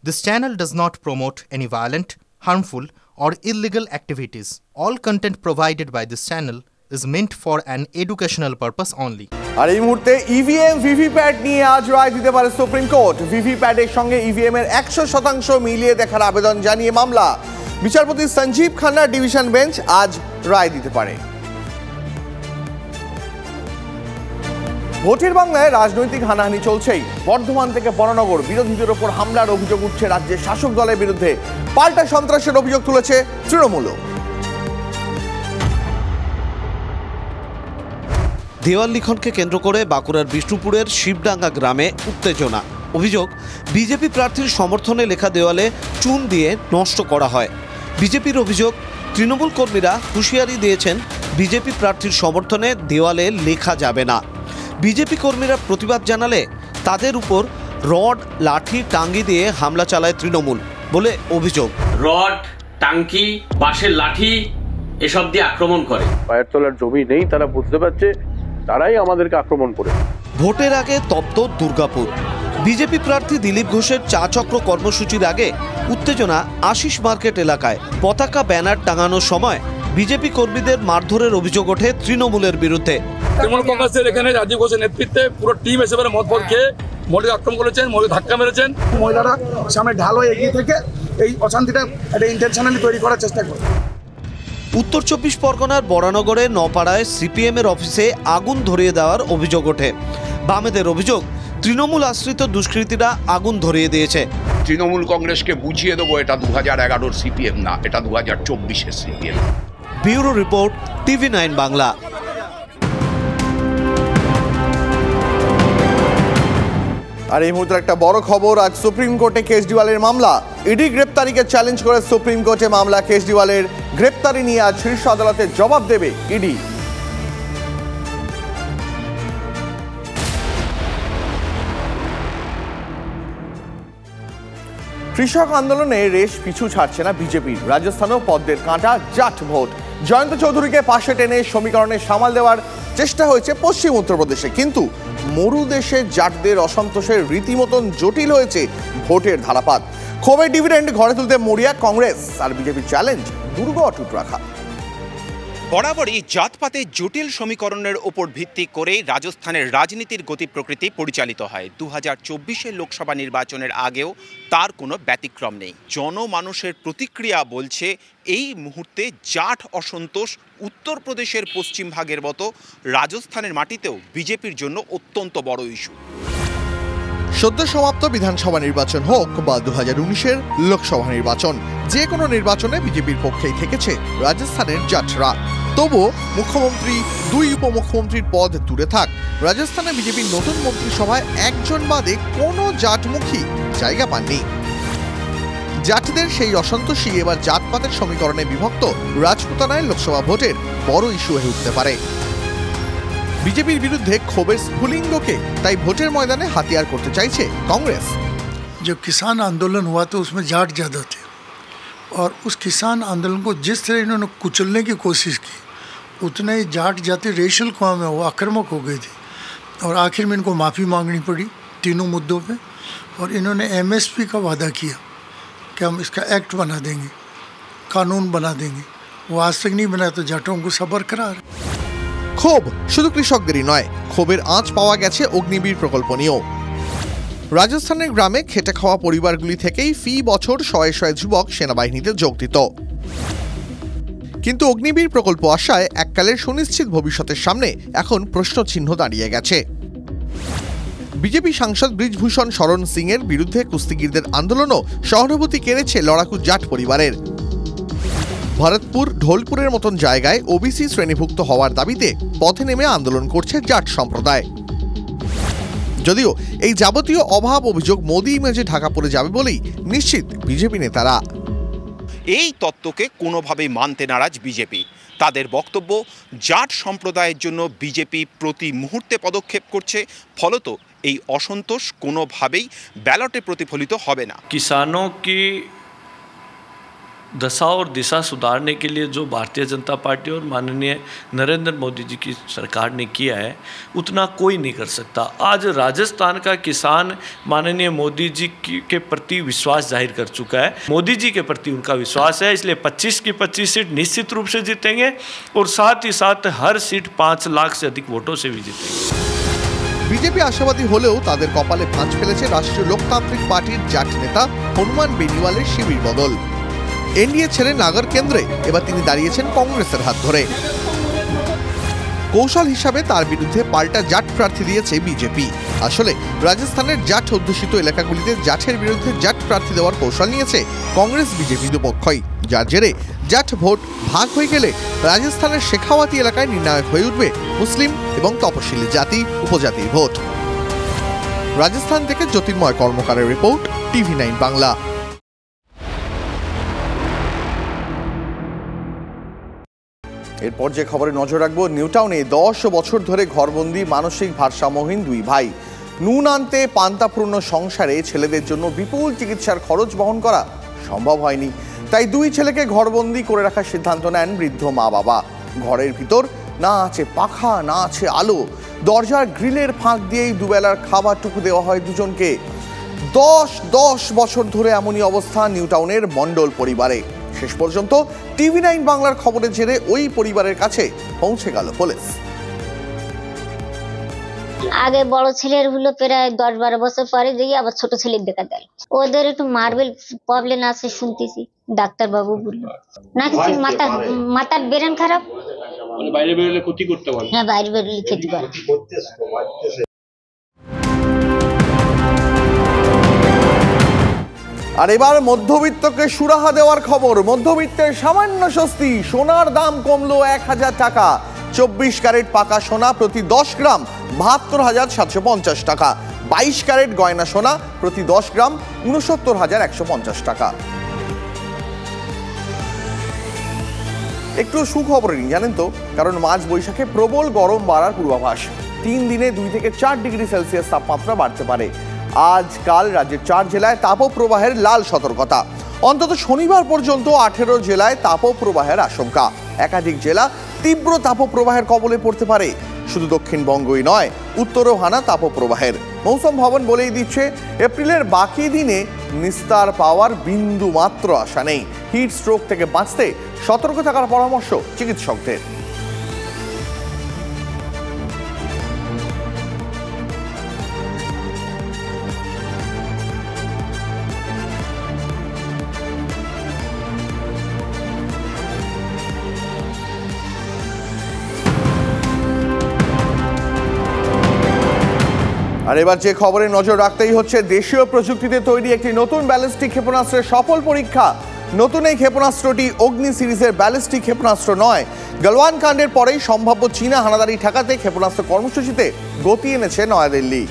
This channel does not promote any violent, harmful, or illegal activities. All content provided by this channel is meant for an educational purpose only. আর এই মুহূর্তে EVM VVPAT নিয়ে আজ রায় দিতে পারে supreme court. ভিভিপ্যাটের সঙ্গে EVM এর 100% মিলিয়ে দেখার আবেদন জানিয়ে মামলা। বিচারপতি সঞ্জীব খান্নার ডিভিশন বেঞ্চ আজ রায় দিতে পারে। ভোটের বাংলায় রাজনৈতিক হানাহানি চলছেই। বর্ধমান থেকে বরানগর বিরোধীদের ওপর হামলার অভিযোগ উঠছে রাজ্যের শাসক দলের বিরুদ্ধে। পাল্টা সন্ত্রাসের অভিযোগ তুলেছে তৃণমূলও। দেওয়াল লিখনকে কেন্দ্র করে বাঁকুড়ার বিষ্ণুপুরের শিবডাঙ্গা গ্রামে উত্তেজনা। অভিযোগ, বিজেপি প্রার্থীর সমর্থনে লেখা দেওয়ালে চুন দিয়ে নষ্ট করা হয়। বিজেপির অভিযোগ, তৃণমূল কর্মীরা হুঁশিয়ারি দিয়েছেন বিজেপি প্রার্থীর সমর্থনে দেওয়ালে লেখা যাবে না। বিজেপি কর্মীরা প্রতিবাদ জানালে তাদের উপর রড, লাঠি, টাঙ্গি দিয়ে হামলা চালায় তৃণমূল বলে অভিযোগ। রড, টাঙ্কি, বাঁশের লাঠি এসব দিয়ে আক্রমণ করে। পায়ের তলার জমি নেই, তারা বুঝতে পারছে, তারাই আমাদেরকে আক্রমণ করে। ভোটের আগে তপ্ত দুর্গাপুর। বিজেপি প্রার্থী দিলীপ ঘোষের চা চক্র কর্মসূচির আগে উত্তেজনা আশিস মার্কেট এলাকায়। পতাকা ব্যানার টাঙানোর সময় বিজেপি কর্মীদের মারধরের অভিযোগ ওঠে তৃণমূলের বিরুদ্ধে। তৃণমূল কংগ্রেসের এখানে রাজীব ঘোষের নেতৃত্বে পুরো টিম এসে মদ খেয়ে মৌলিক আক্রমণ করেছেন, মৌলিক ধাক্কা মেরেছেন। মহিলারা সামনে ঢাল হয়ে এগিয়ে থেকে এই অশান্তিটা একটা ইন্টেনশনালি তৈরি করার চেষ্টা করে। উত্তর 24 পরগনার বরানগরে নপাড়ায় সিপিএম এর অফিসে আগুন ধরিয়ে দেওয়ার অভিযোগ ওঠে। বামেদের অভিযোগ, তৃণমূল আশ্রিত দুষ্কৃতীরা আগুন ধরিয়ে দিয়েছে। তৃণমূল কংগ্রেসকে বুঝিয়ে দেবো, এটা 2011-র সিপিএম না, এটা 2024-এর CPM. Bureau report, TV9 Bangla. আর এই মুহূর্তে একটা বড় খবর, আজ সুপ্রিম কোর্টে কেজরিওয়ালের মামলা। ইডি গ্রেপ্তারিকে চ্যালেঞ্জ করে সুপ্রিম কোর্টে মামলা। কেজরিওয়ালের গ্রেপ্তারি নিয়ে আজ শীর্ষ আদালতে জবাব দেবে ইডি। কৃষক আন্দোলনে রেশ পিছু ছাড়ছে না বিজেপির। রাজস্থানেও পদ্মের কাঁটা, জাট ভোট। জয়ন্ত চৌধুরীকে পাশে টেনে সমীকরণে সামাল দেওয়ার চেষ্টা হয়েছে পশ্চিম উত্তরপ্রদেশে, কিন্তু মরুদেশে জাটদের অসন্তোষের রীতিমতন জটিল হয়েছে ভোটের ধারাপাত। ক্ষোভের ডিভিডেন্ড ঘরে তুলতে মরিয়া কংগ্রেস, আর বিজেপির চ্যালেঞ্জ দুর্গ অটুট রাখা। বরাবরই জাতপাতের জটিল সমীকরণের ওপর ভিত্তি করে রাজস্থানের রাজনীতির গতি প্রকৃতি পরিচালিত হয়। 2024-এর লোকসভা নির্বাচনের আগেও তার কোনো ব্যতিক্রম নেই। জনমানুষের প্রতিক্রিয়া বলছে, এই মুহূর্তে জাট অসন্তোষ উত্তরপ্রদেশের পশ্চিম ভাগের মতো রাজস্থানের মাটিতেও বিজেপির জন্য অত্যন্ত বড় ইস্যু। সদ্য সমাপ্ত বিধানসভা নির্বাচন হোক বা 2019-এর লোকসভা নির্বাচন, যে কোনো নির্বাচনে বিজেপির পক্ষেই থেকেছে রাজস্থানের জাটরা। তবুও মুখ্যমন্ত্রী, 2 উপমুখ্যমন্ত্রীর পদ দূরে থাক, রাজস্থানে বিজেপির নতুন মন্ত্রিসভায় একজন বাদে কোনো জাটমুখী জায়গা পাননি। জাটদের সেই অসন্তোষই এবার জাতপাতের সমীকরণে বিভক্ত রাজপুতানায় লোকসভা ভোটের বড় ইস্যু হয়ে উঠতে পারে। বিজেপির বিরুদ্ধে ক্ষোভের স্ফুলিঙ্গকে তাই ভোটের ময়দানে হাতিয়ার করতে চাইছে কংগ্রেস। जब किसान आंदोलन हुआ तो उसमें जाट ज़्यादा थे, और उस किसान आंदोलन को जिस तरह इन्होंने कुचलने की कोशिश की, उतने ही जाट जाति रेशल कौम है वो आक्रामक हो गई थी, और आखिर में इनको माफ़ी मांगनी पड़ी तीनों मुद्दों पे। और इन्होंने MSP का वादा किया कि हम इसका एक्ट बना देंगे, कानून बना देंगे। वो आज तक नहीं बनाया, तो जाटों को सबर करार। ক্ষোভ শুধু কৃষকদেরই নয়, ক্ষোভের আঁচ পাওয়া গেছে অগ্নিবীর প্রকল্প নিয়েও। রাজস্থানের গ্রামে খেটে খাওয়া পরিবারগুলি থেকেই ফি বছর শয়ে শয়ে যুবক সেনাবাহিনীতে যোগ দিত, কিন্তু অগ্নিবীর প্রকল্প আসায় এককালের সুনিশ্চিত ভবিষ্যতের সামনে এখন প্রশ্নচিহ্ন দাঁড়িয়ে গেছে। বিজেপি সাংসদ ব্রিজভূষণ শরণ সিং এর বিরুদ্ধে কুস্তিগিরদের আন্দোলনও সহানুভূতি কেড়েছে লড়াকু জাট পরিবারের। ভরতপুর, ঢোলপুরের মতন জায়গায় ওবিসি শ্রেণীভুক্ত হওয়ার দাবিতে পথে নেমে আন্দোলন করছে জাট সম্প্রদায়। যদিও এই যাবতীয় অভাব অভিযোগ মোদি ইমেজে ঢাকা পড়ে যাবে বলেই নিশ্চিত বিজেপি নেতারা। এই তত্ত্বকে কোনোভাবেই মানতে নারাজ বিজেপি। তাদের বক্তব্য, জাট সম্প্রদায়ের জন্য বিজেপি প্রতি মুহূর্তে পদক্ষেপ করছে, ফলত এই অসন্তোষ কোনোভাবেই ব্যালটে প্রতিফলিত হবে না। किसानों की दशा और दिशा सुधारने के लिए जो भारतीय जनता पार्टी और माननीय नरेंद्र मोदी जी की सरकार ने किया है उतना कोई नहीं कर सकता। आज राजस्थान का किसान माननीय मोदी जी के प्रति विश्वास जाहिर कर चुका है। मोदी जी के प्रति उनका विश्वास है, इसलिए 25 की 25 सीट निश्चित रूप से जीतेंगे और साथ ही साथ हर सीट 5 लाख से अधिक वोटों से भी जीतेंगे। বিজেপি আশাবাদী হলেও তাদের কপালে ভাঁজ ফেলেছে রাষ্ট্রীয় লোকতান্ত্রিক পার্টির জাট নেতা হনুমান বেনিওয়ালের শিবির বদল। এনডিএ ছেড়ে নাগর কেন্দ্রে এবার তিনি দাঁড়িয়েছেন কংগ্রেসের হাত ধরে। কৌশল হিসাবে তার বিরুদ্ধে পাল্টা জাট প্রার্থী দিয়েছে বিজেপি। আসলে রাজস্থানের জাট অধ্যুষিত এলাকাগুলিতে জাটের বিরুদ্ধে জাট প্রার্থী দেওয়ার কৌশল নিয়েছে কংগ্রেস বিজেপি দুপক্ষই, যার জেরে জাট ভোট ভাগ হয়ে গেলে রাজস্থানের শেখাওয়াতি এলাকায় নির্ণায়ক হয়ে উঠবে মুসলিম এবং তপশিলি জাতি উপজাতির ভোট। রাজস্থান থেকে জ্যোতির্ময় কর্মকারের রিপোর্ট, TV9 বাংলা। এরপর যে খবরে নজর রাখবো, নিউটাউনে 10 বছর ধরে ঘরবন্দি মানসিক ভারসাম্যহীন দুই ভাই। নুন আনতে পান্তাপূর্ণ সংসারে ছেলেদের জন্য বিপুল চিকিৎসার খরচ বহন করা সম্ভব হয়নি, তাই দুই ছেলেকে ঘরবন্দি করে রাখার সিদ্ধান্ত নেন বৃদ্ধ মা বাবা। ঘরের ভিতর না আছে পাখা, না আছে আলো, দরজার গ্রিলের ফাঁক দিয়েই দুবেলার খাবারটুকু দেওয়া হয় দুজনকে। 10 বছর ধরে এমনই অবস্থা নিউটাউনের মণ্ডল পরিবারে। শেষ পর্যন্ত TV9 বাংলার খবরের জেরে ওই পরিবারের কাছে পৌঁছে গেল পুলিশ। আগে বড় ছেলের হলো প্রায় 10-12 বছর পরে দিয়ে আবার ছোট ছেলের দেখা গেল। ওদের একটু মার্বেল প্রবলেম আছে শুনতেছি, ডাক্তার বাবু বলল। না কিছু মাথার ব্রেন খারাপ, বাইরে বেরোলে ক্ষতি করতে পারে। হ্যাঁ, বাইরে বেরোলে ক্ষতি করে। আর এবার মধ্যবিত্তকে সুরাহা দেওয়ার খবর। মধ্যবিত্তের সামান্য স্বস্তি, সোনার দাম কমলো 1000 টাকা। 24 ক্যারেট পাকা সোনা প্রতি 10 গ্রাম 72,750 টাকা। 22 ক্যারেট গয়না সোনা প্রতি 10 গ্রাম 69,150 টাকা। একটু সুখবর নিন জানেন তো, কারণ মাঝ বৈশাখে প্রবল গরম বাড়ার পূর্বাভাস। 3 দিনে 2 থেকে 4 ডিগ্রি সেলসিয়াস তাপমাত্রা বাড়তে পারে। আজকাল রাজ্যের 4 জেলায় তাপপ্রবাহের লাল সতর্কতা। অন্তত শনিবার পর্যন্ত 18 জেলায় তাপপ্রবাহের আশঙ্কা। একাধিক জেলা তীব্র তাপপ্রবাহের কবলে পড়তে পারে। শুধু দক্ষিণবঙ্গই নয়, উত্তরও হানা তাপপ্রবাহের। মৌসুম ভবন বলেই দিচ্ছে, এপ্রিলের বাকি দিনে নিস্তার পাওয়ার বিন্দু মাত্র আশা নেই। হিট স্ট্রোক থেকে বাঁচতে সতর্ক থাকার পরামর্শ চিকিৎসকদের। আর এবার যে খবরে নজর রাখতেই হচ্ছে, দেশীয় প্রযুক্তিতে তৈরি একটি নতুন ব্যালিস্টিক ক্ষেপণাস্ত্রের সফল পরীক্ষা। নতুন এই ক্ষেপণাস্ত্রটি অগ্নি সিরিজের ব্যালিস্টিক ক্ষেপণাস্ত্র নয়। গালওয়ান কাণ্ডের পরেই সম্ভাব্য চীনা হানাদারি ঠেকাতে ক্ষেপণাস্ত্র কর্মসূচিতে গতি এনেছে নয়াদিল্লি।